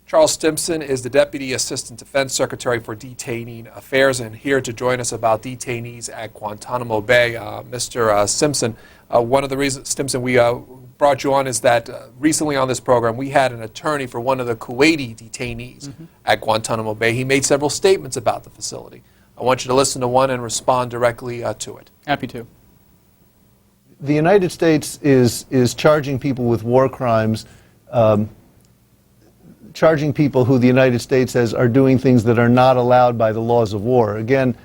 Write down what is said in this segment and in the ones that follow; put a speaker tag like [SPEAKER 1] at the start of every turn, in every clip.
[SPEAKER 1] Charles Stimson is the Deputy Assistant Defense Secretary for Detainee Affairs, and here to join us about detainees at Guantanamo Bay. Mr. Stimson, one of the reasons, Stimson, we brought you on is that recently on this program we had an attorney for one of the Kuwaiti detainees at Guantanamo Bay. He made several statements about the facility. I want you to listen to one and respond directly to it.
[SPEAKER 2] Happy to.
[SPEAKER 3] The United States is charging people with war crimes, charging people who the United States says are doing things that are not allowed by the laws of war. Again,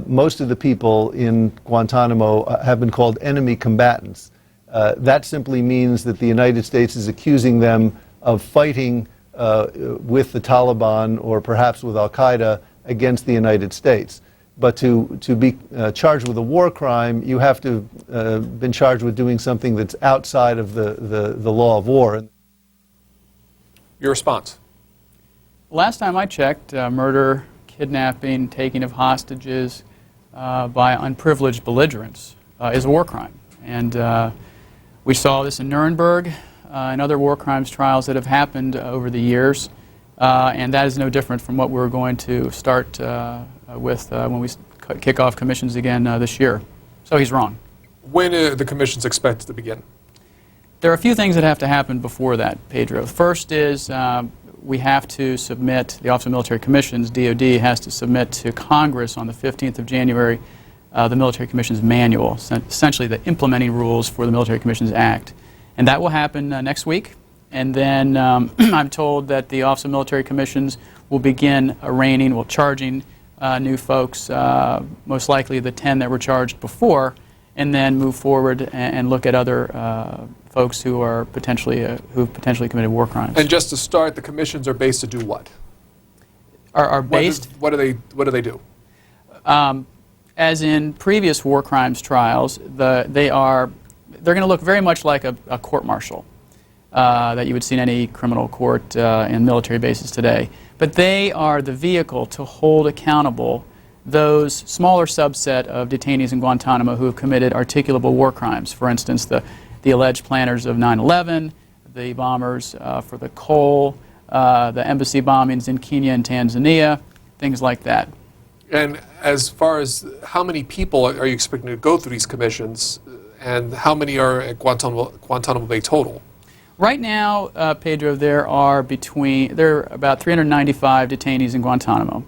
[SPEAKER 3] most of the people in Guantanamo have been called enemy combatants. That simply means that the United States is accusing them of fighting with the Taliban or perhaps with Al-Qaeda against the United States. But to be charged with a war crime, you have to have been charged with doing something that's outside of the law of war.
[SPEAKER 1] Your response?
[SPEAKER 2] Last time I checked, murder, kidnapping, taking of hostages by unprivileged belligerents is a war crime. And we saw this in Nuremberg and other war crimes trials that have happened over the years. And that is no different from what we're going to start with when we kick off commissions again this year. So he's wrong.
[SPEAKER 1] When are the commissions expected to begin?
[SPEAKER 2] There are a few things that have to happen before that, Pedro. First is we have to submit, the Office of Military Commissions, DOD, has to submit to Congress on the 15th of January the Military Commissions Manual, essentially the implementing rules for the Military Commissions Act. And that will happen next week. And then I'm told that the Office of Military Commissions will begin charging new folks, most likely the 10 that were charged before, and then move forward and look at other folks who are who've potentially committed war crimes.
[SPEAKER 1] And just to start, the commissions are based to do what?
[SPEAKER 2] Are based?
[SPEAKER 1] What do they do?
[SPEAKER 2] As in previous war crimes trials, they're going to look very much like a court-martial that you would see in any criminal court in military bases today. But they are the vehicle to hold accountable those smaller subset of detainees in Guantanamo who have committed articulable war crimes. For instance, the alleged planners of 9/11, the bombers for the coal, the embassy bombings in Kenya and Tanzania, things like that.
[SPEAKER 1] And as far as how many people are you expecting to go through these commissions, and how many are at Guantanamo Bay total?
[SPEAKER 2] Right now, Pedro, there are about 395 detainees in Guantanamo.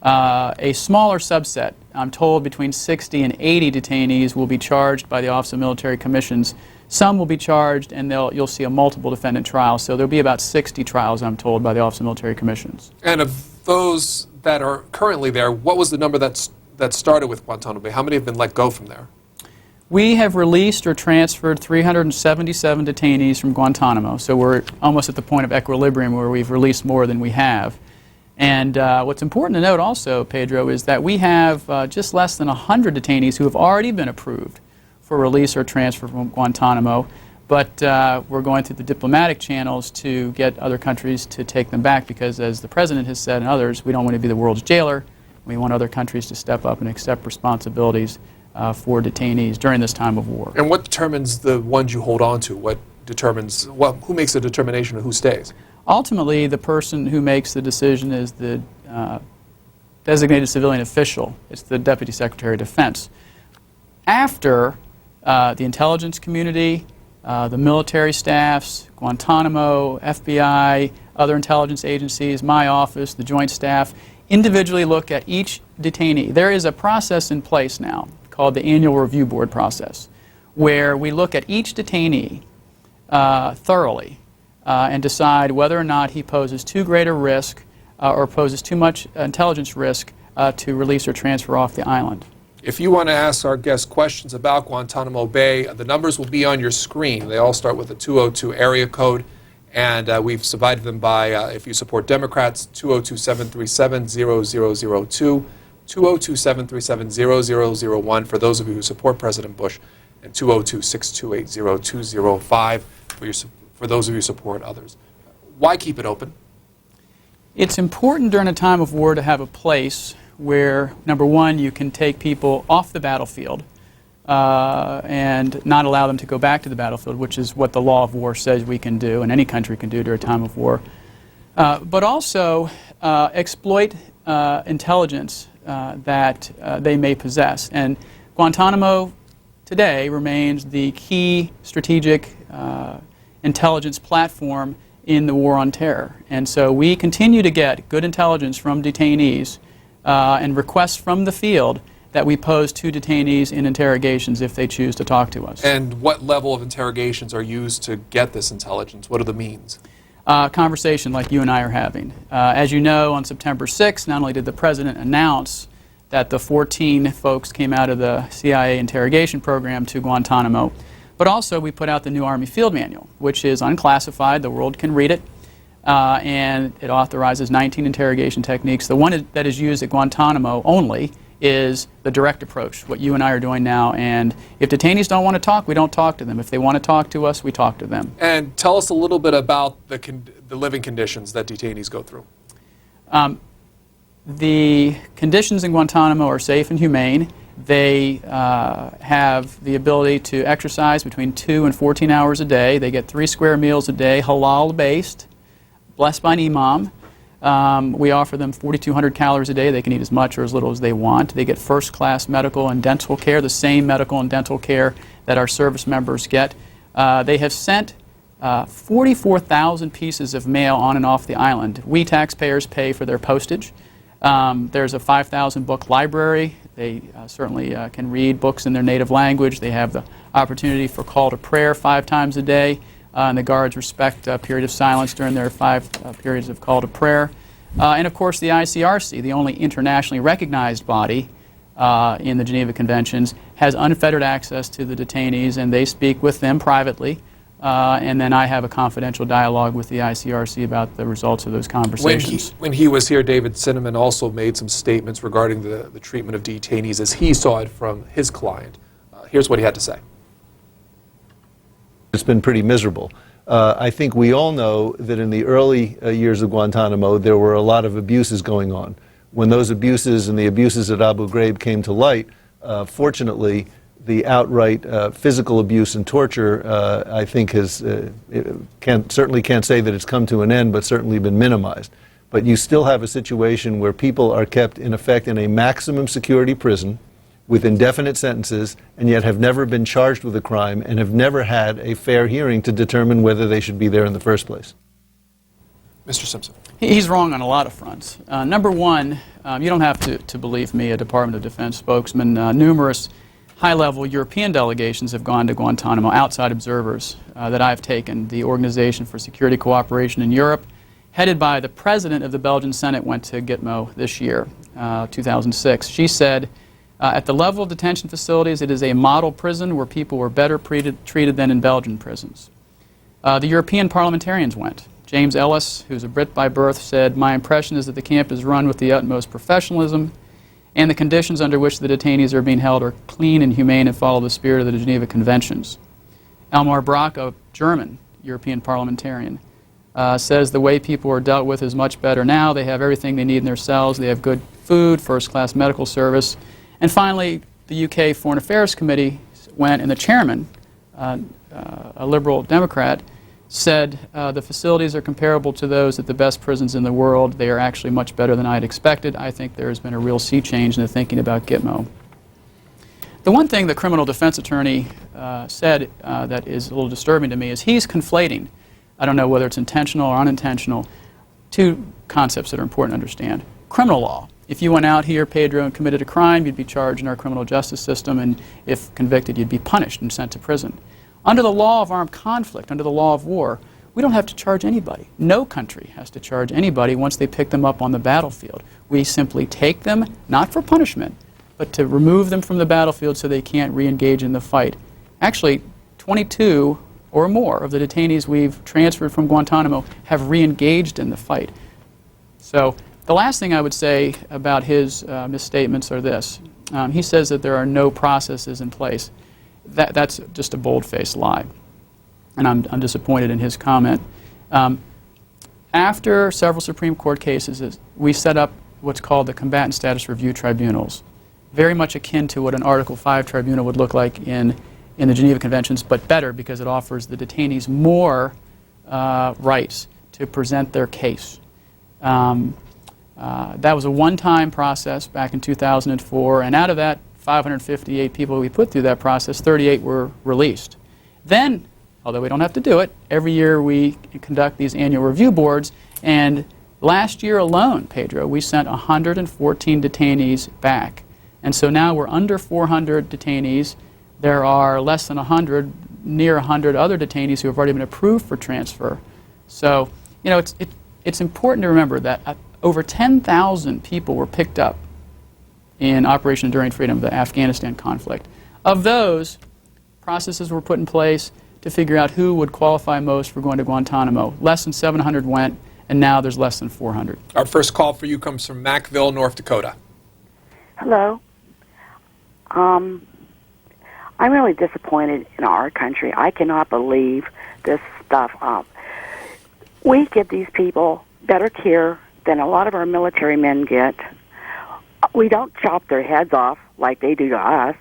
[SPEAKER 2] A smaller subset, I'm told between 60 and 80 detainees will be charged by the Office of Military Commissions. Some will be charged and you'll see a multiple defendant trial. So there'll be about 60 trials, I'm told, by the Office of Military Commissions.
[SPEAKER 1] And of those that are currently there, what was the number that started with Guantanamo Bay? How many have been let go from there?
[SPEAKER 2] We have released or transferred 377 detainees from Guantanamo. So we're almost at the point of equilibrium where we've released more than we have. And what's important to note also, Pedro, is that we have just less than 100 detainees who have already been approved for release or transfer from Guantanamo, but we're going through the diplomatic channels to get other countries to take them back because, as the President has said and others, we don't want to be the world's jailer. We want other countries to step up and accept responsibilities for detainees during this time of war.
[SPEAKER 1] And what determines the ones you hold on to? What determines, who makes the determination of who stays?
[SPEAKER 2] Ultimately, the person who makes the decision is the designated civilian official. It's the Deputy Secretary of Defense. After the intelligence community, the military staffs, Guantanamo, FBI, other intelligence agencies, my office, the Joint Staff, individually look at each detainee. There is a process in place now called the Annual Review Board process, where we look at each detainee thoroughly and decide whether or not he poses too great a risk or poses too much intelligence risk to release or transfer off the island.
[SPEAKER 1] If you want to ask our guests questions about Guantanamo Bay, the numbers will be on your screen. They all start with a 202 area code, and we've divided them by, if you support Democrats, 202-737-0002, 202-737-0001 for those of you who support President Bush, and 202-628-0205 for those of you who support others. Why keep it open?
[SPEAKER 2] It's important during a time of war to have a place where, number one, you can take people off the battlefield and not allow them to go back to the battlefield, which is what the law of war says we can do and any country can do during a time of war. but also exploit intelligence that they may possess. And Guantanamo today remains the key strategic intelligence platform in the war on terror. And so we continue to get good intelligence from detainees and requests from the field that we pose to detainees in interrogations if they choose to talk to us.
[SPEAKER 1] And what level of interrogations are used to get this intelligence? What are the means?
[SPEAKER 2] Conversation like you and I are having. As you know, on September 6th, not only did the President announce that the 14 folks came out of the CIA interrogation program to Guantanamo, but also we put out the new Army Field Manual, which is unclassified, the world can read it, and it authorizes 19 interrogation techniques. The one that is used at Guantanamo only is the direct approach, what you and I are doing now, and if detainees don't want to talk, we don't talk to them. If they want to talk to us, we talk to them.
[SPEAKER 1] And tell us a little bit about the living conditions that detainees go through.
[SPEAKER 2] The conditions in Guantanamo are safe and humane. They have the ability to exercise between 2 and 14 hours a day. They get 3 square meals a day, halal-based, blessed by an imam. We offer them 4,200 calories a day. They can eat as much or as little as they want. They get first-class medical and dental care, the same medical and dental care that our service members get. They have sent 44,000 pieces of mail on and off the island. We taxpayers pay for their postage. There's a 5,000 book library. They certainly can read books in their native language. They have the opportunity for call to prayer 5 times a day. And the guards respect a period of silence during their 5 periods of call to prayer. And of course the ICRC, the only internationally recognized body in the Geneva Conventions, has unfettered access to the detainees, and they speak with them privately. And then I have a confidential dialogue with the ICRC about the results of those conversations.
[SPEAKER 1] When he was here, David Cinnamon also made some statements regarding the treatment of detainees as he saw it from his client. Here's what he had to say.
[SPEAKER 3] It's been pretty miserable. I think we all know that in the early years of Guantanamo, there were a lot of abuses going on. When those abuses and the abuses at Abu Ghraib came to light, fortunately, the outright physical abuse and torture, I think, certainly can't say that it's come to an end, but certainly been minimized. But you still have a situation where people are kept, in effect, in a maximum security prison with indefinite sentences, and yet have never been charged with a crime and have never had a fair hearing to determine whether they should be there in the first place.
[SPEAKER 1] Mr. Stimson.
[SPEAKER 2] He's wrong on a lot of fronts. Number one, you don't have to believe me, a Department of Defense spokesman. Numerous high-level European delegations have gone to Guantanamo, outside observers that I've taken. The Organization for Security Cooperation in Europe, headed by the president of the Belgian Senate, went to Gitmo this year, 2006. She said, at the level of detention facilities, it is a model prison where people were better treated than in Belgian prisons. The European parliamentarians went. James Ellis, who's a Brit by birth, said, "My impression is that the camp is run with the utmost professionalism, and the conditions under which the detainees are being held are clean and humane and follow the spirit of the Geneva Conventions." Elmar Brok, a German European parliamentarian, says the way people are dealt with is much better now. They have everything they need in their cells. They have good food, first-class medical service. And finally, the UK Foreign Affairs Committee went, and the chairman, a Liberal Democrat, said the facilities are comparable to those at the best prisons in the world. They are actually much better than I had expected. I think there has been a real sea change in the thinking about Gitmo. The one thing the criminal defense attorney said that is a little disturbing to me is he's conflating, I don't know whether it's intentional or unintentional, 2 concepts that are important to understand. Criminal law. If you went out here, Pedro, and committed a crime, you'd be charged in our criminal justice system, and if convicted, you'd be punished and sent to prison. Under the law of armed conflict, under the law of war, we don't have to charge anybody. No country has to charge anybody once they pick them up on the battlefield. We simply take them, not for punishment, but to remove them from the battlefield so they can't re-engage in the fight. Actually, 22 or more of the detainees we've transferred from Guantanamo have re-engaged in the fight. So the last thing I would say about his misstatements are this. He says that there are no processes in place. That's just a bold-faced lie, and I'm disappointed in his comment. After several Supreme Court cases, we set up what's called the Combatant Status Review Tribunals, very much akin to what an Article 5 tribunal would look like in the Geneva Conventions, but better because it offers the detainees more rights to present their case. That was a one-time process back in 2004, and out of that 558 people we put through that process, 38 were released. Then, although we don't have to do it, every year we conduct these annual review boards, and last year alone, Pedro, we sent 114 detainees back. And so now we're under 400 detainees. There are less than 100, near 100 other detainees who have already been approved for transfer. So, you know, it's important to remember that over 10,000 people were picked up in Operation Enduring Freedom, the Afghanistan conflict. Of those, processes were put in place to figure out who would qualify most for going to Guantanamo. Less than 700 went, and now there's less than 400.
[SPEAKER 1] Our first call for you comes from Mackville, North Dakota.
[SPEAKER 4] Hello. I'm really disappointed in our country. I cannot believe this stuff. We give these people better care than a lot of our military men get. We don't chop their heads off like they do to us.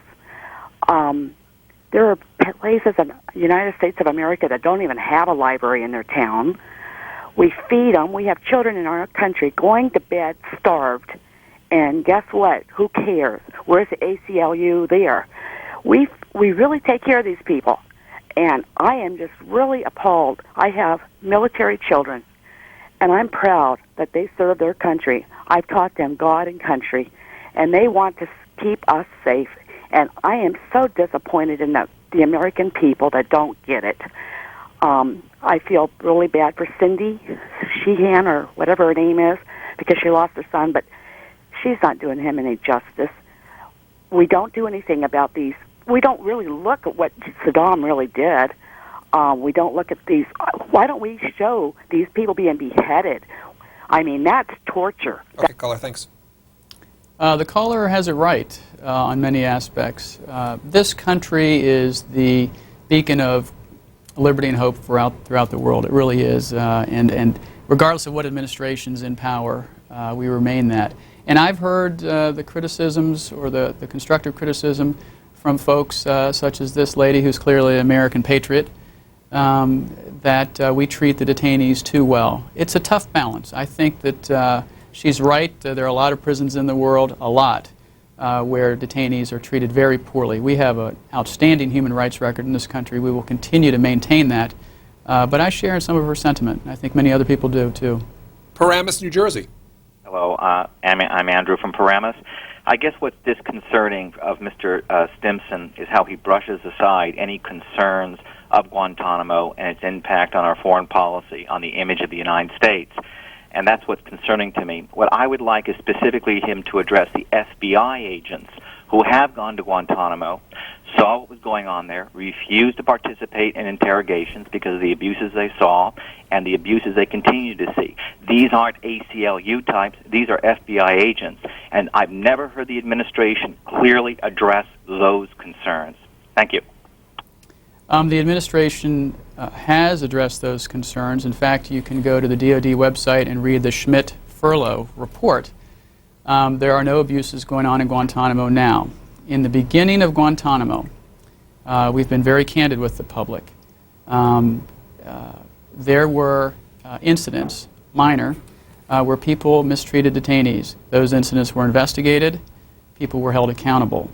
[SPEAKER 4] There are places in the United States of America that don't even have a library in their town. We feed them. We have children in our country going to bed starved. And guess what? Who cares? Where's the ACLU there? We really take care of these people. And I am just really appalled. I have military children, and I'm proud that they serve their country. I've taught them God and country, and they want to keep us safe. And I am so disappointed in the American people that don't get it. I feel really bad for Cindy Sheehan, or whatever her name is, because she lost her son, but she's not doing him any justice. We don't do anything about these. We don't really look at what Saddam really did. We don't look at these. Why don't we show these people being beheaded? I mean, that's torture.
[SPEAKER 1] Okay, caller, thanks.
[SPEAKER 2] The caller has it right on many aspects. This country is the beacon of liberty and hope throughout the world. It really is. And regardless of what administration's in power, we remain that. And I've heard the criticisms, or the constructive criticism, from folks such as this lady, who's clearly an American patriot, that we treat the detainees too well. It's a tough balance. I think that she's right. There are a lot of prisons in the world, a lot, where detainees are treated very poorly. We have an outstanding human rights record in this country. We will continue to maintain that. But I share in some of her sentiment. I think many other people do, too.
[SPEAKER 1] Paramus, New Jersey.
[SPEAKER 5] Hello, I'm Andrew from Paramus. I guess what's disconcerting of Mr. Stimson is how he brushes aside any concerns of Guantanamo and its impact on our foreign policy, on the image of the United States. And that's what's concerning to me. What I would like is specifically him to address the FBI agents who have gone to Guantanamo, saw what was going on there, refused to participate in interrogations because of the abuses they saw and the abuses they continue to see. These aren't ACLU types. These are FBI agents. And I've never heard the administration clearly address those concerns. Thank you.
[SPEAKER 2] The administration has addressed those concerns. In fact, you can go to the DoD website and read the Schmidt-Furlow report. There are no abuses going on in Guantanamo now. In the beginning of Guantanamo, we've been very candid with the public. There were incidents, minor, where people mistreated detainees. Those incidents were investigated. People were held accountable.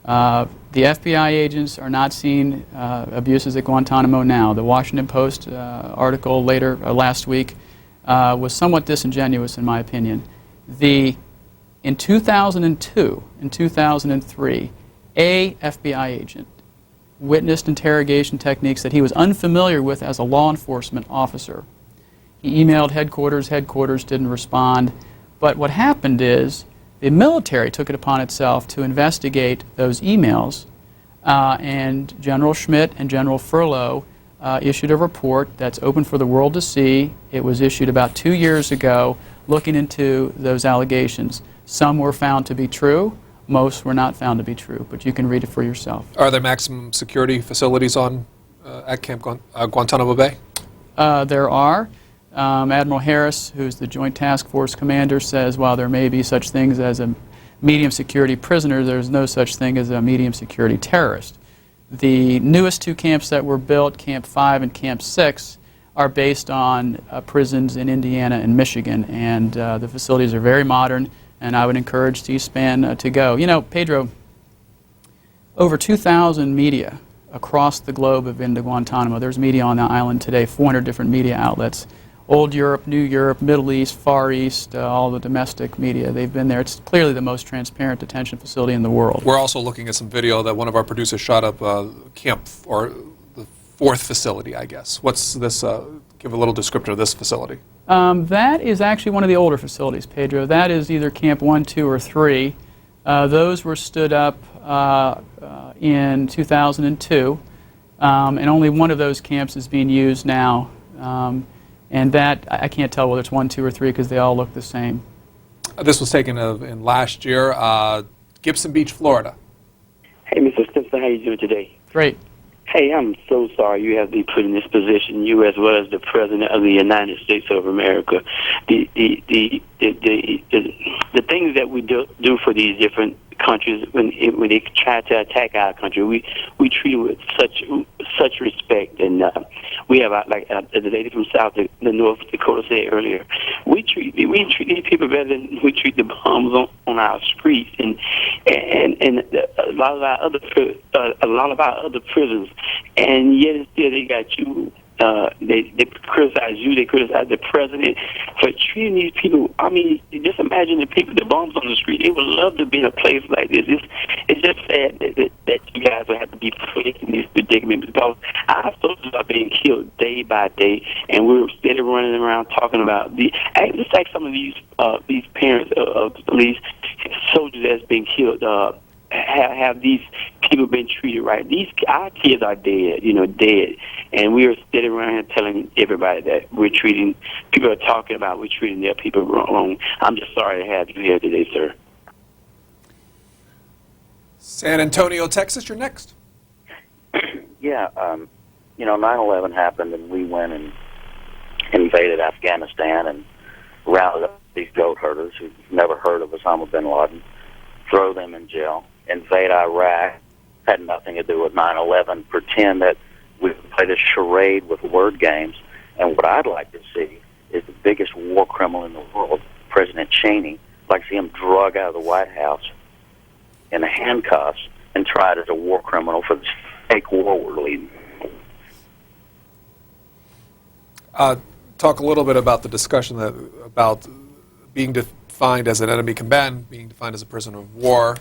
[SPEAKER 2] The FBI agents are not seeing abuses at Guantanamo now. The Washington Post article last week was somewhat disingenuous, in my opinion. In 2002 and 2003, a FBI agent witnessed interrogation techniques that he was unfamiliar with as a law enforcement officer. He emailed headquarters didn't respond. But what happened is the military took it upon itself to investigate those emails, and General Schmidt and General Furlow issued a report that's open for the world to see. It was issued about 2 years ago, looking into those allegations. Some were found to be true. Most were not found to be true, but you can read it for yourself.
[SPEAKER 1] Are there maximum security facilities at Camp Guantanamo Bay?
[SPEAKER 2] There are. Admiral Harris, who's the Joint Task Force commander, says while there may be such things as a medium security prisoner, there's no such thing as a medium security terrorist. The newest two camps that were built, Camp 5 and Camp 6, are based on prisons in Indiana and Michigan, and the facilities are very modern, and I would encourage C-SPAN to go. You know, Pedro, over 2,000 media across the globe have been to Guantanamo. There's media on the island today, 400 different media outlets. Old Europe, New Europe, Middle East, Far East, all the domestic media, they've been there. It's clearly the most transparent detention facility in the world.
[SPEAKER 1] We're also looking at some video that one of our producers shot up camp, or the fourth facility, I guess. What's this, give a little descriptor of this facility.
[SPEAKER 2] That is actually one of the older facilities, Pedro. That is either Camp 1, 2, or 3. Those were stood up in 2002, and only one of those camps is being used now. And that, I can't tell whether it's 1, 2, or 3 because they all look the same.
[SPEAKER 1] This was taken in last year, Gibson Beach, Florida.
[SPEAKER 6] Hey, Mr. Stimson, how you doing today?
[SPEAKER 2] Great.
[SPEAKER 6] Hey, I'm so sorry you have to be put in this position, you as well as the President of the United States of America. The things that we do for these different countries when they try to attack our country, we treat it with such respect, and we have like the lady from North Dakota said earlier, we treat these people better than we treat the bombs on our streets, and a lot of our other prisons, and yet still they got you. They criticize you, they criticize the president for treating these people. I mean, just imagine the bombs on the street. They would love to be in a place like this. It's just sad that you guys would have to be put in this predicament, because our soldiers are being killed day by day, and we're steady running around talking about just like some of these parents of these soldiers that's been killed. Have these people been treated right? Our kids are dead, dead, and we are sitting around here telling everybody that people are talking about we're treating their people wrong. I'm just sorry to have you here today, sir.
[SPEAKER 1] San Antonio, Texas, you're next.
[SPEAKER 7] Yeah, 9/11 happened, and we went and invaded Afghanistan and rounded up these goat herders who've never heard of Osama bin Laden, throw them in jail. Invade Iraq, had nothing to do with 9/11, pretend that we played a charade with word games. And what I'd like to see is the biggest war criminal in the world, President Cheney. I'd like to see him drug out of the White House in the handcuffs and tried as a war criminal for this fake war we're leading.
[SPEAKER 1] Talk a little bit about the discussion about being defined as an enemy combatant, being defined as a prisoner of war.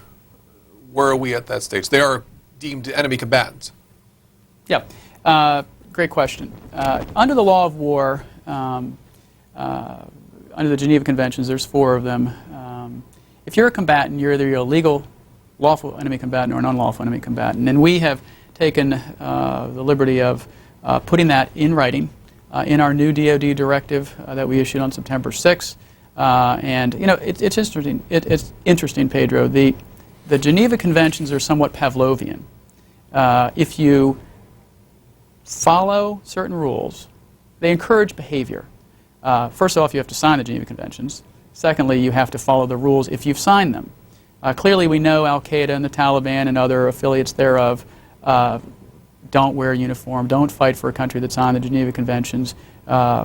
[SPEAKER 1] Where are we at that stage? They are deemed enemy combatants.
[SPEAKER 2] Yeah, great question. Under the law of war, under the Geneva Conventions, there's 4 of them. If you're a combatant, you're either a legal, lawful enemy combatant or an unlawful enemy combatant. And we have taken the liberty of putting that in writing in our new DoD directive that we issued on September 6th. And it's interesting. It's interesting, Pedro. The Geneva Conventions are somewhat Pavlovian. If you follow certain rules, they encourage behavior. First off, you have to sign the Geneva Conventions. Secondly, you have to follow the rules if you've signed them. Clearly, we know Al-Qaeda and the Taliban and other affiliates thereof don't wear a uniform, don't fight for a country that signed the Geneva Conventions,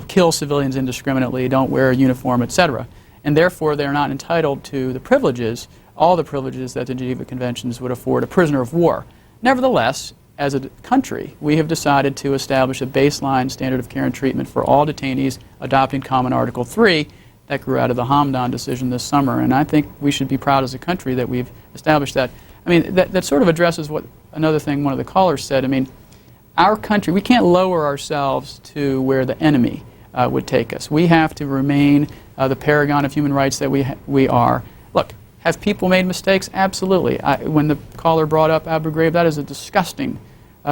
[SPEAKER 2] kill civilians indiscriminately, don't wear a uniform, etc. And therefore, they're not entitled to the privileges, all the privileges that the Geneva Conventions would afford a prisoner of war. Nevertheless, as a country, we have decided to establish a baseline standard of care and treatment for all detainees, adopting Common Article 3 that grew out of the Hamdan decision this summer. And I think we should be proud as a country that we've established that. I mean, that sort of addresses what another thing one of the callers said. I mean, our country, we can't lower ourselves to where the enemy would take us. We have to remain the paragon of human rights that we are. Look, have people made mistakes? Absolutely. When the caller brought up Abu Ghraib, that is a disgusting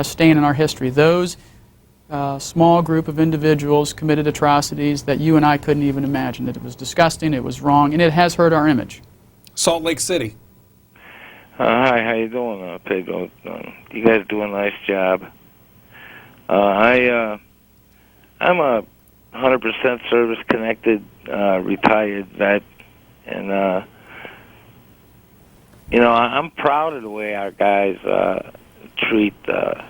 [SPEAKER 2] stain in our history. Those small group of individuals committed atrocities that you and I couldn't even imagine. That it was disgusting, it was wrong, and it has hurt our image.
[SPEAKER 1] Salt Lake City.
[SPEAKER 8] Hi, how you doing, Pedro? You guys do a nice job. I'm a 100% service-connected, retired vet, and I'm proud of the way our guys treat the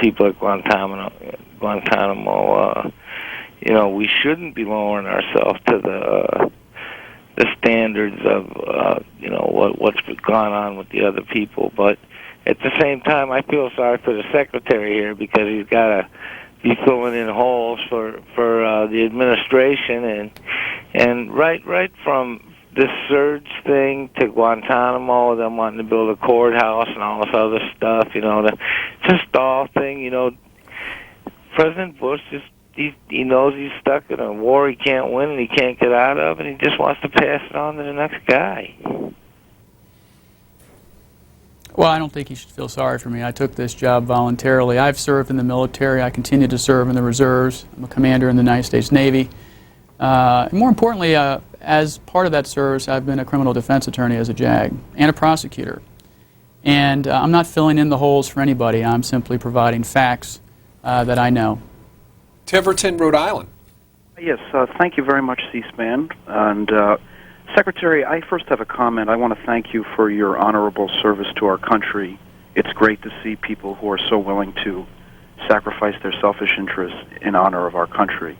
[SPEAKER 8] people at Guantanamo Guantanamo. We shouldn't be lowering ourselves to the standards of what's gone on with the other people. But at the same time, I feel sorry for the secretary here because he's got to be filling in holes for the administration and right from this surge thing to Guantanamo, them wanting to build a courthouse and all this other stuff, the stall thing, President Bush he knows he's stuck in a war he can't win and he can't get out of, and he just wants to pass it on to the next guy.
[SPEAKER 2] Well, I don't think he should feel sorry for me. I took this job voluntarily. I've served in the military. I continue to serve in the reserves. I'm a commander in the United States Navy. And more importantly, as part of that service, I've been a criminal defense attorney as a JAG and a prosecutor. And I'm not filling in the holes for anybody. I'm simply providing facts that I know.
[SPEAKER 1] Tiverton, Rhode Island.
[SPEAKER 9] Yes, thank you very much, C-SPAN. And Secretary, I first have a comment. I want to thank you for your honorable service to our country. It's great to see people who are so willing to sacrifice their selfish interests in honor of our country.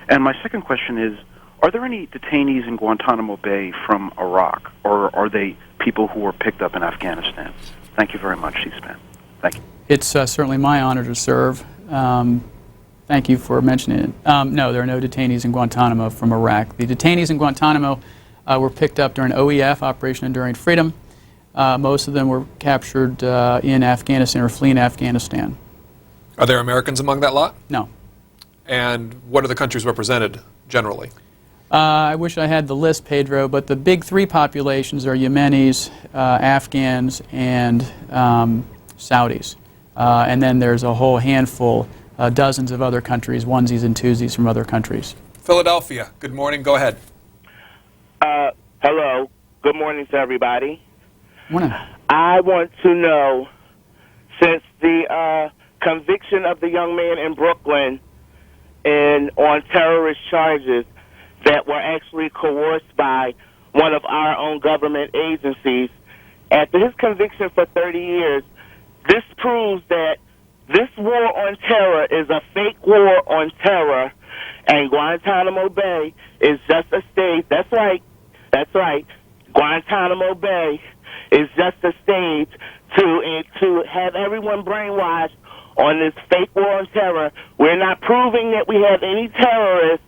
[SPEAKER 9] And my second question is, are there any detainees in Guantanamo Bay from Iraq, or are they people who were picked up in Afghanistan? Thank you very much, C-SPAN. Thank you.
[SPEAKER 2] It's certainly my honor to serve. Thank you for mentioning it. No, there are no detainees in Guantanamo from Iraq. The detainees in Guantanamo were picked up during OEF, Operation Enduring Freedom. Most of them were captured in Afghanistan or fleeing Afghanistan.
[SPEAKER 1] Are there Americans among that lot?
[SPEAKER 2] No.
[SPEAKER 1] And what are the countries represented generally?
[SPEAKER 2] I wish I had the list, Pedro, but the big three populations are Yemenis, Afghans, and Saudis. And then there's a whole handful, dozens of other countries, onesies and twosies from other countries.
[SPEAKER 1] Philadelphia, good morning. Go ahead.
[SPEAKER 10] Hello. Good morning to everybody.
[SPEAKER 2] Morning.
[SPEAKER 10] I want to know, since the conviction of the young man in Brooklyn on terrorist charges that were actually coerced by one of our own government agencies, after his conviction for 30 years, this proves that this war on terror is a fake war on terror, and Guantanamo Bay is just a stage. That's right. Guantanamo Bay is just a stage to have everyone brainwashed on this fake war on terror. We're not proving that we have any terrorists.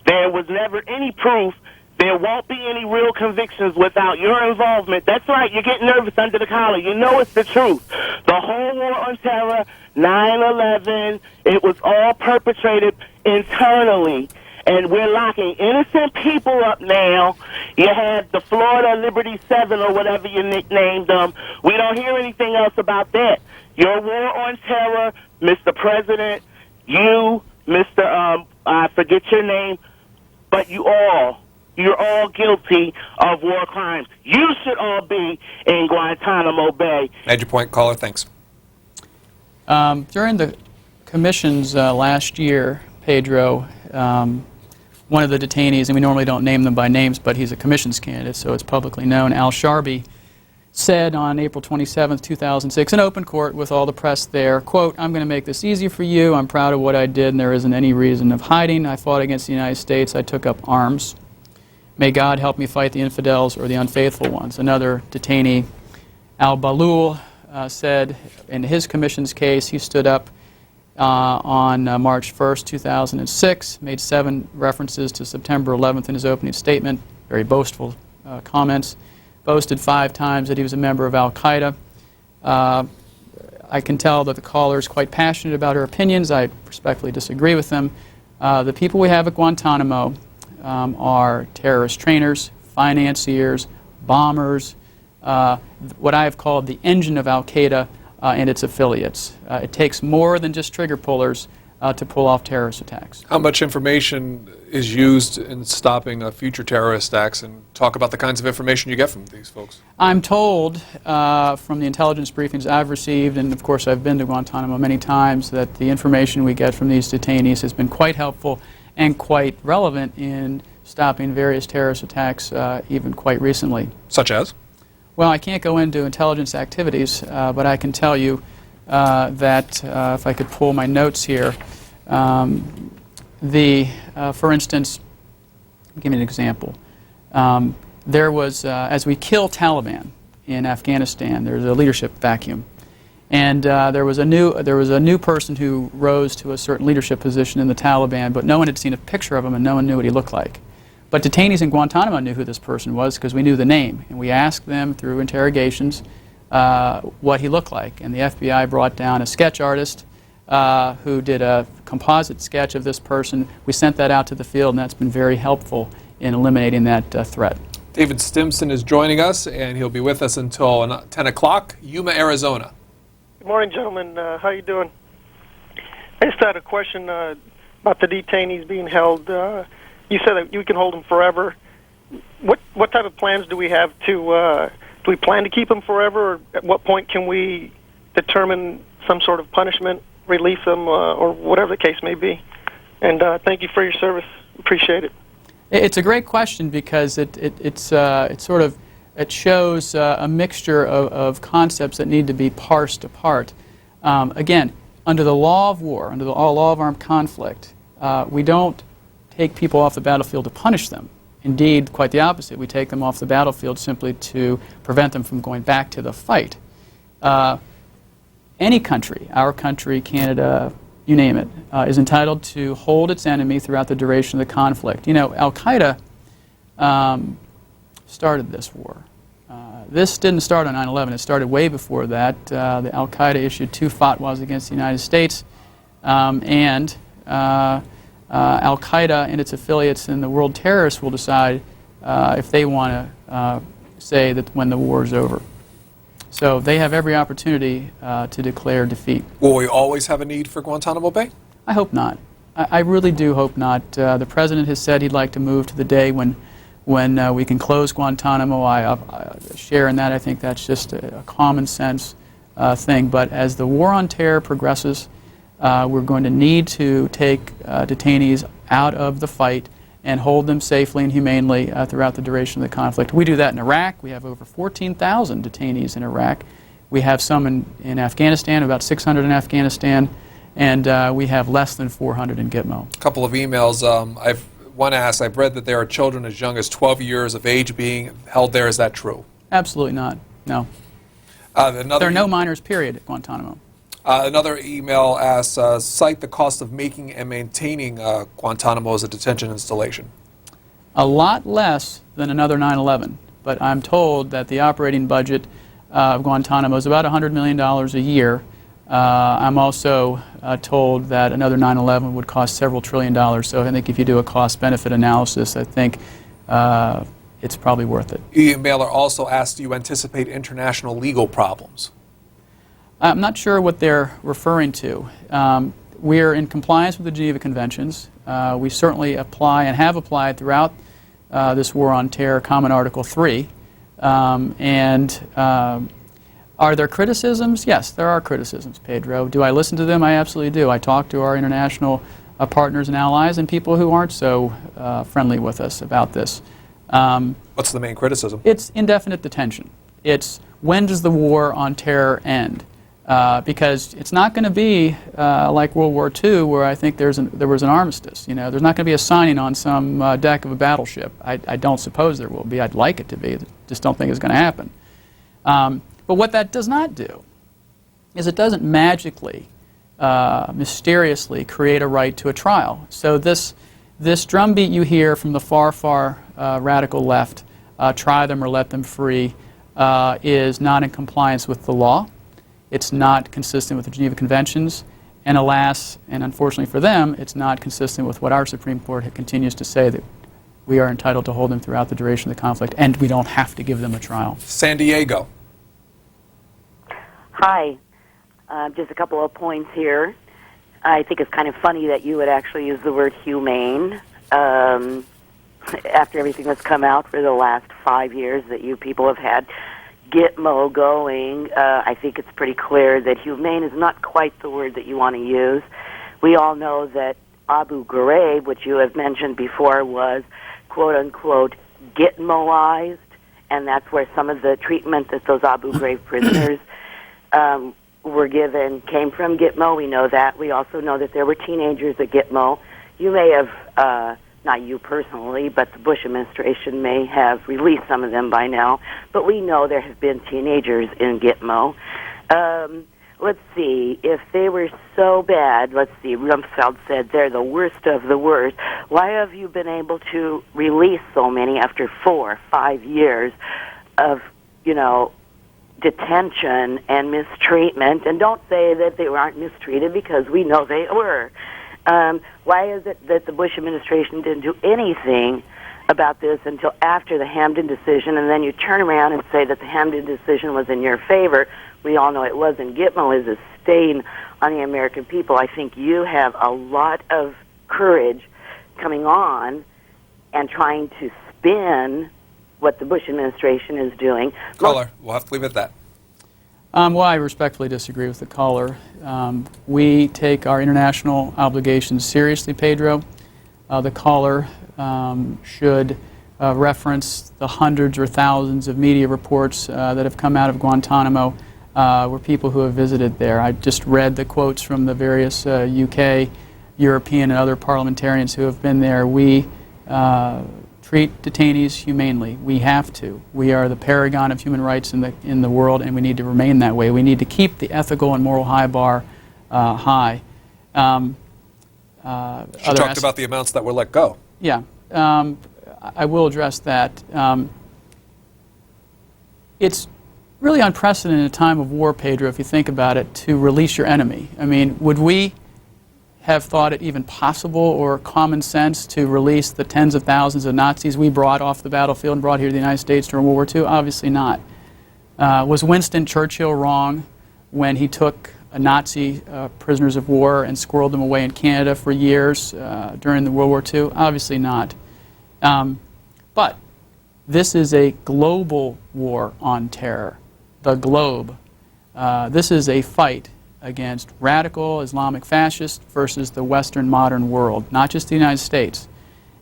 [SPEAKER 10] There was never any proof. There won't be any real convictions without your involvement. That's right. You're getting nervous under the collar. You know it's the truth. The whole war on terror, 9/11, it was all perpetrated internally. And we're locking innocent people up now. You had the Florida Liberty 7 or whatever you nicknamed them. We don't hear anything else about that. Your war on terror, Mr. President, you, Mr. I forget your name, but you're all guilty of war crimes. You should all be in Guantanamo Bay.
[SPEAKER 1] Made your point, caller. Thanks.
[SPEAKER 2] During the commissions last year, Pedro, one of the detainees, and we normally don't name them by names, but he's a commissions candidate, so it's publicly known, Al Sharby, said on April 27, 2006, in open court with all the press there, quote, "I'm going to make this easy for you. I'm proud of what I did, and there isn't any reason of hiding. I fought against the United States. I took up arms. May God help me fight the infidels or the unfaithful ones." Another detainee, Al Balul, said in his commission's case, he stood up on March 1st, 2006, made 7 references to September 11th in his opening statement, very boastful comments, boasted 5 times that he was a member of Al-Qaeda. I can tell that the caller is quite passionate about her opinions. I respectfully disagree with them. The people we have at Guantanamo are terrorist trainers, financiers, bombers, what I have called the engine of Al-Qaeda and its affiliates. It takes more than just trigger pullers to pull off terrorist attacks.
[SPEAKER 1] How much information is used in stopping future terrorist acts, and talk about the kinds of information you get from these folks?
[SPEAKER 2] I'm told from the intelligence briefings I've received, and of course I've been to Guantanamo many times, that the information we get from these detainees has been quite helpful and quite relevant in stopping various terrorist attacks, even quite recently.
[SPEAKER 1] Such as?
[SPEAKER 2] Well, I can't go into intelligence activities, but I can tell you that if I could pull my notes here, For instance, give me an example. There was, as we kill Taliban in Afghanistan, there's a leadership vacuum. And there was a new person who rose to a certain leadership position in the Taliban, but no one had seen a picture of him and no one knew what he looked like. But detainees in Guantanamo knew who this person was because we knew the name, and we asked them through interrogations what he looked like. And the FBI brought down a sketch artist who did a composite sketch of this person. We sent that out to the field, and that's been very helpful in eliminating that threat.
[SPEAKER 1] David Stimson is joining us, and he'll be with us until 10 o'clock, Yuma, Arizona.
[SPEAKER 11] Good morning, gentlemen. How you doing? I just had a question about the detainees being held. You said that you can hold them forever. What type of plans do we have to? Do we plan to keep them forever, or at what point can we determine some sort of punishment, release them, or whatever the case may be? And thank you for your service. Appreciate it.
[SPEAKER 2] It's a great question because it shows a mixture of concepts that need to be parsed apart. Again, under the law of war, under the law of armed conflict, we don't take people off the battlefield to punish them. Indeed, quite the opposite. We take them off the battlefield simply to prevent them from going back to the fight. Any country, our country, Canada, you name it, is entitled to hold its enemy throughout the duration of the conflict. You know, Al-Qaeda started this war. This didn't start on 9/11. It started way before that. The Al-Qaeda issued 2 fatwas against the United States, and Al-Qaeda and its affiliates and the world terrorists will decide if they want to say that when the war is over. So they have every opportunity to declare defeat.
[SPEAKER 1] Will we always have a need for Guantanamo Bay?
[SPEAKER 2] I hope not. I really do hope not. The President has said he'd like to move to the day when we can close Guantanamo. I share in that. I think that's just a common sense thing. But as the war on terror progresses, we're going to need to take detainees out of the fight and hold them safely and humanely throughout the duration of the conflict. We do that in Iraq. We have over 14,000 detainees in Iraq. We have some in Afghanistan, about 600 in Afghanistan, and we have less than 400 in Gitmo.
[SPEAKER 1] A couple of emails. One asks, I've read that there are children as young as 12 years of age being held there. Is that true?
[SPEAKER 2] Absolutely not. No. There are no minors, period, at Guantanamo.
[SPEAKER 1] Another email asks, cite the cost of making and maintaining Guantanamo as a detention installation.
[SPEAKER 2] A lot less than another 9/11, but I'm told that the operating budget of Guantanamo is about $100 million a year. I'm also told that another 9/11 would cost several $1 trillion. So I think if you do a cost-benefit analysis, I think it's probably worth it.
[SPEAKER 1] Emailer also asked, do you anticipate international legal problems?
[SPEAKER 2] I'm not sure what they're referring to. We're in compliance with the Geneva Conventions. We certainly apply and have applied throughout this war on terror, Common Article 3. Are there criticisms? Yes, there are criticisms, Pedro. Do I listen to them? I absolutely do. I talk to our international partners and allies and people who aren't so friendly with us about this.
[SPEAKER 1] What's the main criticism?
[SPEAKER 2] It's indefinite detention. It's when does the war on terror end? Because it's not going to be like World War II, where I think there was an armistice. You know, there's not going to be a signing on some deck of a battleship. I don't suppose there will be. I'd like it to be. Just don't think it's going to happen. But what that does not do is it doesn't magically, mysteriously create a right to a trial. So this drumbeat you hear from the far radical left, try them or let them free, is not in compliance with the law. It's not consistent with the Geneva Conventions, and alas, and unfortunately for them, it's not consistent with what our Supreme Court continues to say, that we are entitled to hold them throughout the duration of the conflict, and we don't have to give them a trial.
[SPEAKER 1] San Diego.
[SPEAKER 4] Hi. Just a couple of points here. I think it's kind of funny that you would actually use the word humane after everything that's come out for the last 5 years that you people have had Gitmo going. I think it's pretty clear that humane is not quite the word that you want to use. We all know that Abu Ghraib, which you have mentioned before, was quote-unquote Gitmoized, and that's where some of the treatment that those Abu Ghraib prisoners
[SPEAKER 12] were given came from Gitmo. We know that. We also know that there were teenagers at Gitmo. You may have, not you personally, but the Bush administration may have released some of them by now. But we know there have been teenagers in Gitmo. Let's see, if they were so bad, let's see, Rumsfeld said they're the worst of the worst. Why have you been able to release so many after 4 or 5 years of, detention and mistreatment? And don't say that they weren't mistreated, because we know they were. Why is it that the Bush administration didn't do anything about this until after the Hamden decision, and then you turn around and say that the Hamden decision was in your favor? We all know it wasn't. Gitmo is a stain on the American people. I think you have a lot of courage coming on and trying to spin what the Bush administration is doing.
[SPEAKER 1] Caller, we'll have to leave it at that.
[SPEAKER 2] Well, I respectfully disagree with the caller. We take our international obligations seriously, Pedro. The caller should reference the hundreds or thousands of media reports that have come out of Guantanamo, where people who have visited there. I just read the quotes from the various UK, European, and other parliamentarians who have been there. We treat detainees humanely. We have to. We are the paragon of human rights in the world, and we need to remain that way. We need to keep the ethical and moral high bar high.
[SPEAKER 1] She talked about the amounts that were let go.
[SPEAKER 2] Yeah, I will address that. It's really unprecedented in a time of war, Pedro, if you think about it, to release your enemy. I mean, would we have thought it even possible or common sense to release the tens of thousands of Nazis we brought off the battlefield and brought here to the United States during World War II? Obviously not. Was Winston Churchill wrong when he took Nazi prisoners of war and squirreled them away in Canada for years during the World War II? Obviously not. But this is a global war on terror. The globe. This is a fight against radical Islamic fascists versus the Western modern world, not just the United States.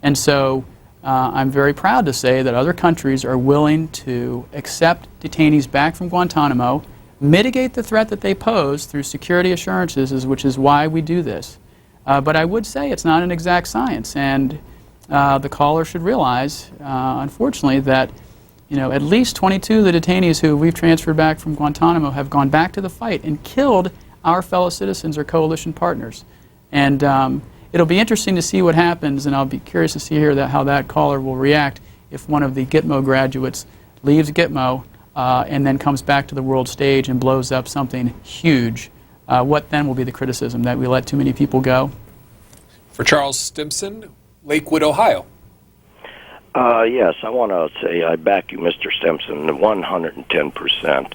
[SPEAKER 2] And so I'm very proud to say that other countries are willing to accept detainees back from Guantanamo, mitigate the threat that they pose through security assurances, which is why we do this. But I would say it's not an exact science, and the caller should realize, unfortunately, that at least 22 of the detainees who we've transferred back from Guantanamo have gone back to the fight and killed our fellow citizens or coalition partners. And it'll be interesting to see what happens, and I'll be curious to see here how that caller will react if one of the Gitmo graduates leaves Gitmo and then comes back to the world stage and blows up something huge. What then will be the criticism, that we let too many people go?
[SPEAKER 1] For Charles Stimson, Lakewood, Ohio.
[SPEAKER 13] Yes, I want to say I back you, Mr. Stimson, 110%.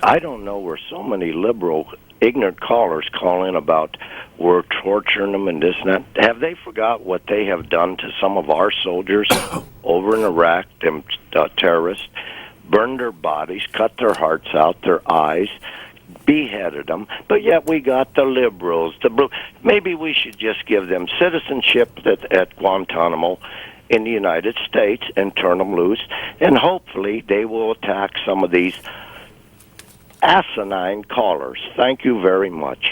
[SPEAKER 13] I don't know where so many liberal, ignorant callers call in about we're torturing them and this and that. Have they forgot what they have done to some of our soldiers over in Iraq, them terrorists? Burned their bodies, cut their hearts out, their eyes, beheaded them, but yet we got the liberals. Maybe we should just give them citizenship at Guantanamo in the United States and turn them loose, and hopefully they will attack some of these asinine callers. Thank you very much.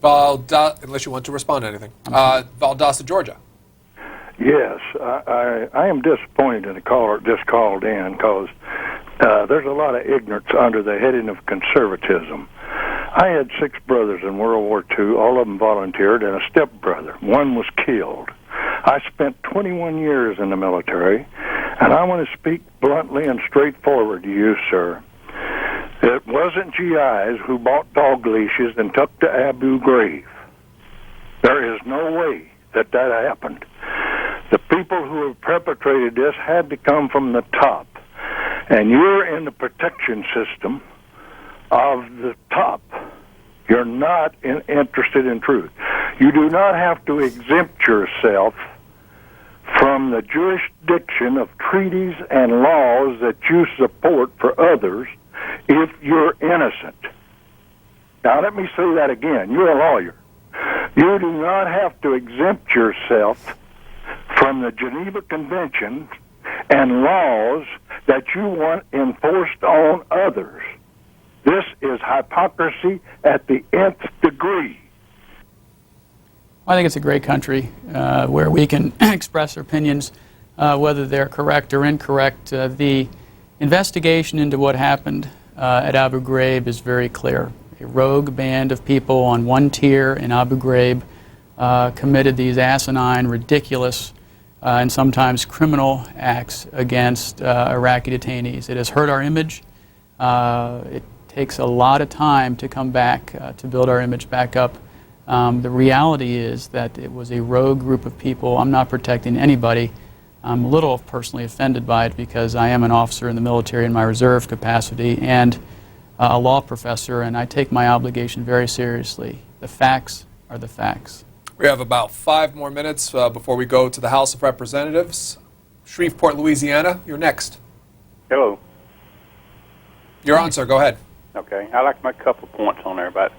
[SPEAKER 1] Unless you want to respond to anything. Valdosta, Georgia.
[SPEAKER 14] Yes, I am disappointed in the caller that just called in, because there's a lot of ignorance under the heading of conservatism. I had 6 brothers in World War II. All of them volunteered, and a stepbrother. One was killed. I spent 21 years in the military, and I want to speak bluntly and straightforward to you, sir. It wasn't GIs who bought dog leashes and took to Abu Ghraib. There is no way that happened. The people who have perpetrated this had to come from the top. And you're in the protection system of the top. You're not interested in truth. You do not have to exempt yourself from the jurisdiction of treaties and laws that you support for others if you're innocent. Now, let me say that again. You're a lawyer. You do not have to exempt yourself from the Geneva Convention and laws that you want enforced on others. This is hypocrisy at the nth degree.
[SPEAKER 2] I think it's a great country where we can express our opinions, whether they're correct or incorrect. The investigation into what happened at Abu Ghraib is very clear. A rogue band of people on one tier in Abu Ghraib committed these asinine, ridiculous, and sometimes criminal acts against Iraqi detainees. It has hurt our image. It takes a lot of time to come back, to build our image back up. The reality is that it was a rogue group of people. I'm not protecting anybody. I'm a little personally offended by it because I am an officer in the military in my reserve capacity and a law professor, and I take my obligation very seriously. The facts are the facts.
[SPEAKER 1] We have about 5 more minutes before we go to the House of Representatives. Shreveport, Louisiana, you're next.
[SPEAKER 15] Hello.
[SPEAKER 1] You're on, sir. Go ahead.
[SPEAKER 15] Okay. I'd like to make a couple of points on there about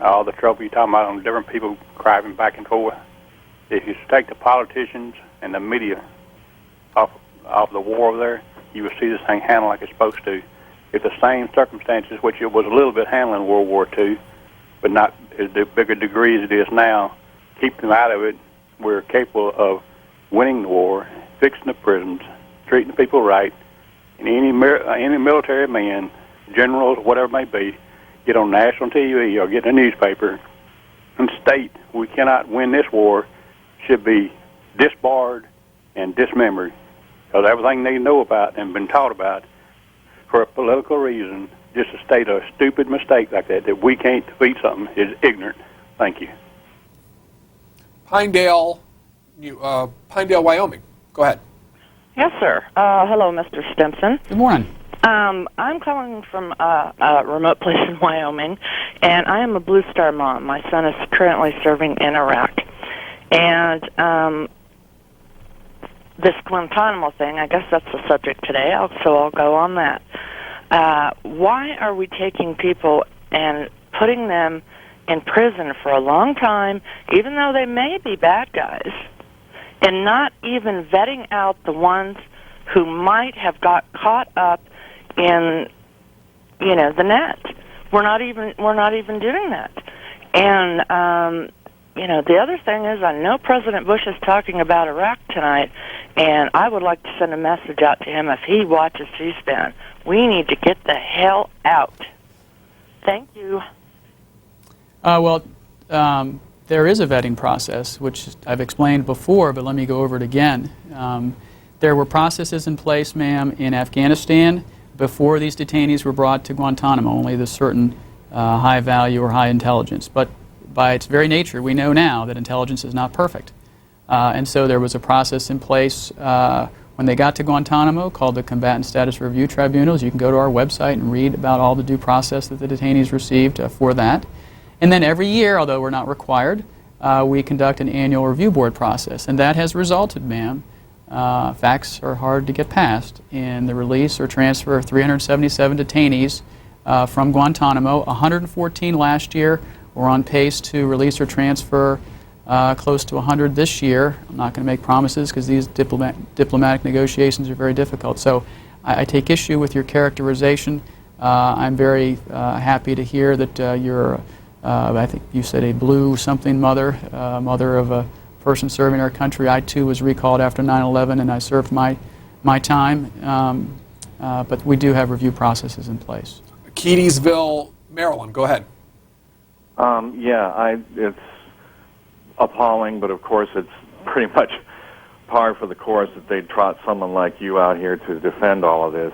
[SPEAKER 15] all the trouble you're talking about on different people driving back and forth. If you take the politicians and the media off the war over there, you will see this thing handled like it's supposed to. If the same circumstances, which it was a little bit handling in World War II, but not as bigger degree as it is now, keep them out of it, we're capable of winning the war, fixing the prisons, treating the people right, and any military man, generals, whatever it may be, get on national TV or get in a newspaper and state we cannot win this war, should be disbarred and dismembered. Because everything they know about and been taught about for a political reason, just to state a stupid mistake like that we can't defeat something, is ignorant. Thank you.
[SPEAKER 1] Pinedale, Wyoming. Go ahead.
[SPEAKER 16] Yes, sir. Hello, Mr. Stimson.
[SPEAKER 2] Good morning.
[SPEAKER 16] I'm calling from a remote place in Wyoming, and I am a Blue Star mom. My son is currently serving in Iraq. And this Guantanamo thing, I guess that's the subject today, so I'll go on that. Why are we taking people and putting them in prison for a long time, even though they may be bad guys, and not even vetting out the ones who might have got caught up in, the net? We're not even doing that. And the other thing is, I know President Bush is talking about Iraq tonight, and I would like to send a message out to him if he watches C-SPAN. We need to get the hell out. Thank you.
[SPEAKER 2] There is a vetting process, which I've explained before, but let me go over it again. There were processes in place, ma'am, in Afghanistan before these detainees were brought to Guantanamo, only the certain high value or high intelligence. But by its very nature, we know now that intelligence is not perfect. And so there was a process in place when they got to Guantanamo called the Combatant Status Review Tribunals. You can go to our website and read about all the due process that the detainees received for that. And then every year, although we're not required, we conduct an annual review board process. And that has resulted, ma'am, facts are hard to get past, in the release or transfer of 377 detainees from Guantanamo. 114 last year. We're on pace to release or transfer close to 100 this year. I'm not going to make promises because these diplomatic negotiations are very difficult. So I take issue with your characterization. I'm very happy to hear that you're, I think you said, a blue something mother, mother of a person serving our country. I too was recalled after 9/11 and I served my time. But we do have review processes in place.
[SPEAKER 1] Keedysville, Maryland. Go ahead.
[SPEAKER 17] It's appalling, but of course it's pretty much par for the course that they'd trot someone like you out here to defend all of this.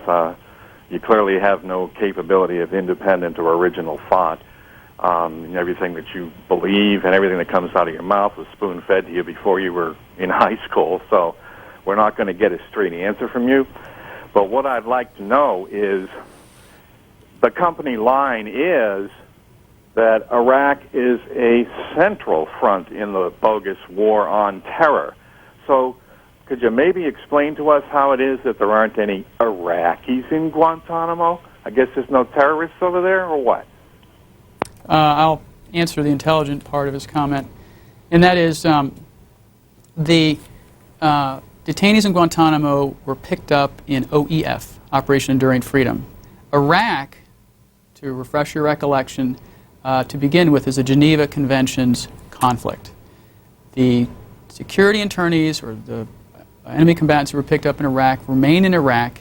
[SPEAKER 17] You clearly have no capability of independent or original thought. Everything that you believe and everything that comes out of your mouth was spoon-fed to you before you were in high school, so we're not going to get a straight answer from you. But what I'd like to know is, the company line is that Iraq is a central front in the bogus war on terror. So could you maybe explain to us how it is that there aren't any Iraqis in Guantanamo? I guess there's no terrorists over there, or what?
[SPEAKER 2] I'll answer the intelligent part of his comment, and that is the detainees in Guantanamo were picked up in OEF, Operation Enduring Freedom. Iraq, to refresh your recollection, to begin with, is the Geneva Convention's conflict. The security internees, or the enemy combatants who were picked up in Iraq, remain in Iraq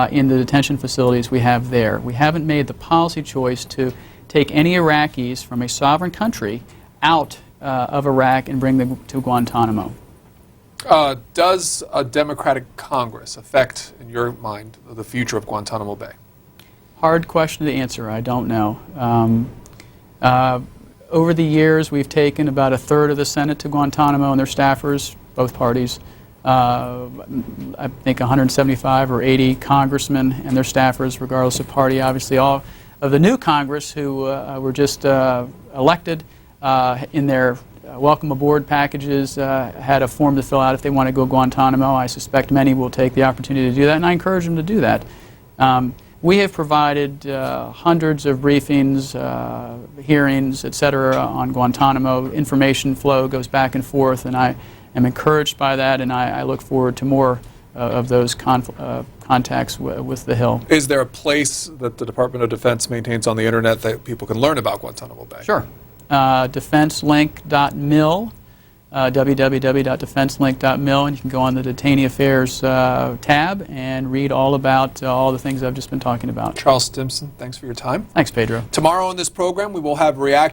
[SPEAKER 2] in the detention facilities we have there. We haven't made the policy choice to take any Iraqis from a sovereign country out of Iraq and bring them to Guantanamo.
[SPEAKER 1] Does a Democratic Congress affect, in your mind, the future of Guantanamo Bay?
[SPEAKER 2] Hard question to answer. I don't know. Over the years, we've taken about a third of the Senate to Guantanamo and their staffers, both parties. I think 175 or 80 congressmen and their staffers, regardless of party. Obviously, all of the new Congress who were just elected in their welcome aboard packages had a form to fill out if they want to go to Guantanamo. I suspect many will take the opportunity to do that, and I encourage them to do that. We have provided hundreds of briefings, hearings, etc. on Guantanamo. Information flow goes back and forth, and I am encouraged by that, and I look forward to more of those contacts with the Hill.
[SPEAKER 1] Is there a place that the Department of Defense maintains on the internet that people can learn about Guantanamo Bay?
[SPEAKER 2] Sure. DefenseLink.mil, www.defenselink.mil, and you can go on the Detainee Affairs tab and read all about all the things I've just been talking about.
[SPEAKER 1] Charles Stimson, thanks for your time.
[SPEAKER 2] Thanks, Pedro.
[SPEAKER 1] Tomorrow on this program, we will have reaction